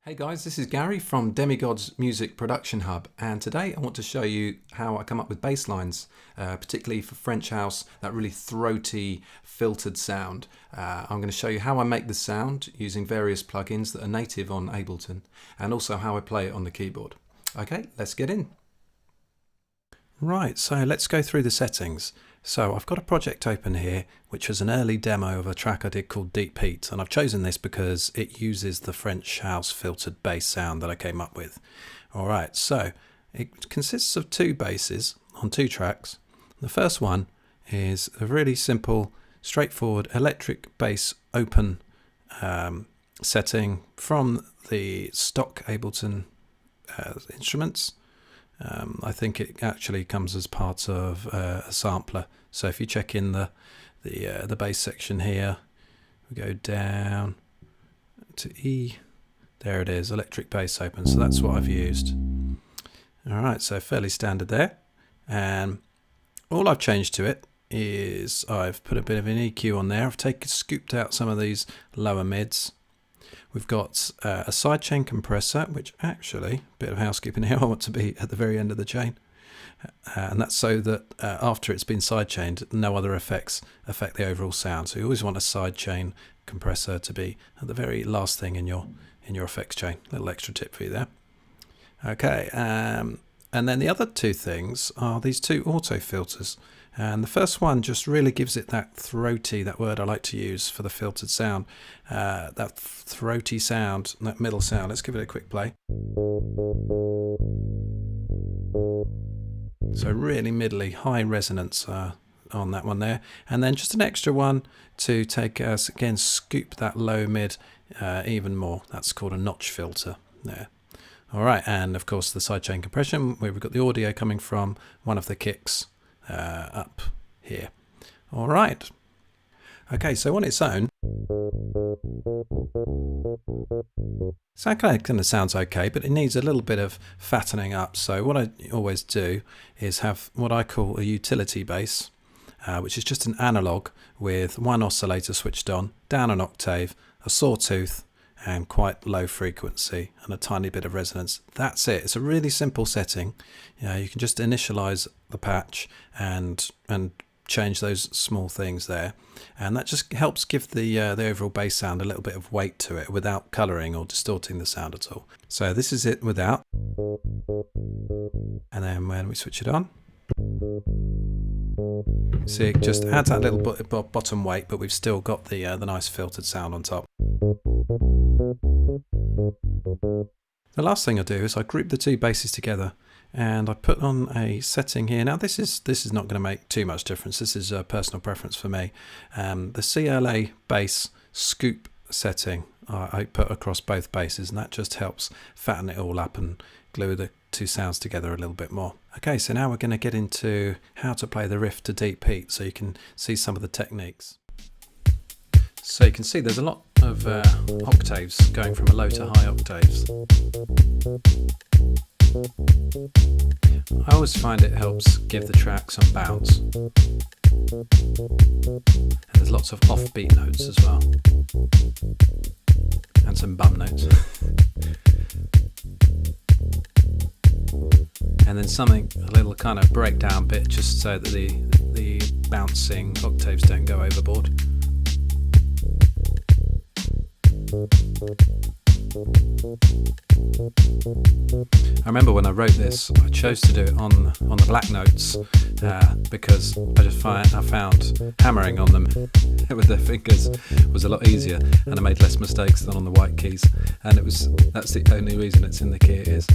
Hey guys, this is Gary from Demigod's Music Production Hub, and today I want to show you how I come up with bass lines, particularly for French house, that really throaty, filtered sound. I'm going to show you how I make the sound using various plugins that are native on Ableton, and also how I play it on the keyboard. Okay, let's get in. Right, so let's go through the settings. So I've got a project open here, which was an early demo of a track I did called Deep Heat, and I've chosen this because it uses the French house filtered bass sound that I came up with. Alright, so it consists of two basses on two tracks. The first one is a really simple, straightforward electric bass open setting from the stock Ableton instruments. I think it actually comes as part of a sampler. So if you check in the bass section here, we go down to E. There it is, electric bass open. So that's what I've used. All right, so fairly standard there. And all I've changed to it is I've put a bit of an EQ on there. I've scooped out some of these lower mids. We've got a sidechain compressor, which actually, a bit of housekeeping here, I want to be at the very end of the chain. And that's so that after it's been sidechained, no other effects affect the overall sound. So you always want a sidechain compressor to be at the very last thing in your effects chain. Little extra tip for you there. Okay, and then the other two things are these two auto filters. And the first one just really gives it that throaty, that word I like to use for the filtered sound, that throaty sound, that middle sound. Let's give it a quick play. So really middly, high resonance on that one there. And then just an extra one to take us, again, scoop that low mid even more. That's called a notch filter there. All right, and of course the sidechain compression, where we've got the audio coming from one of the kicks up here. All right. Okay, so on its own, so that kind of sounds okay, but it needs a little bit of fattening up. So what I always do is have what I call a utility bass, which is just an analog with one oscillator switched on, down an octave, a sawtooth, and quite low frequency and a tiny bit of resonance. That's it. It's a really simple setting. You can just initialize the patch and change those small things there, and that just helps give the overall bass sound a little bit of weight to it without coloring or distorting the sound at all. So this is it without, and then when we switch it on, see, it just adds that little bottom weight, but we've still got the nice filtered sound on top. The last thing I do is I group the two basses together, and I put on a setting here. Now this is not going to make too much difference. This is a personal preference for me. The CLA bass scoop setting I put across both basses, and that just helps fatten it all up and glue the two sounds together a little bit more. Okay, so now we're going to get into how to play the riff to Deep Heat, so you can see some of the techniques. So you can see there's a lot of octaves going from a low to high octaves. I always find it helps give the track some bounce. And there's lots of offbeat notes as well. And some bum notes. And then a little kind of breakdown bit, just so that the bouncing octaves don't go overboard. I remember when I wrote this, I chose to do it on the black notes because I found hammering on them with the fingers was a lot easier, and I made less mistakes than on the white keys, and that's the only reason it's in the key it is.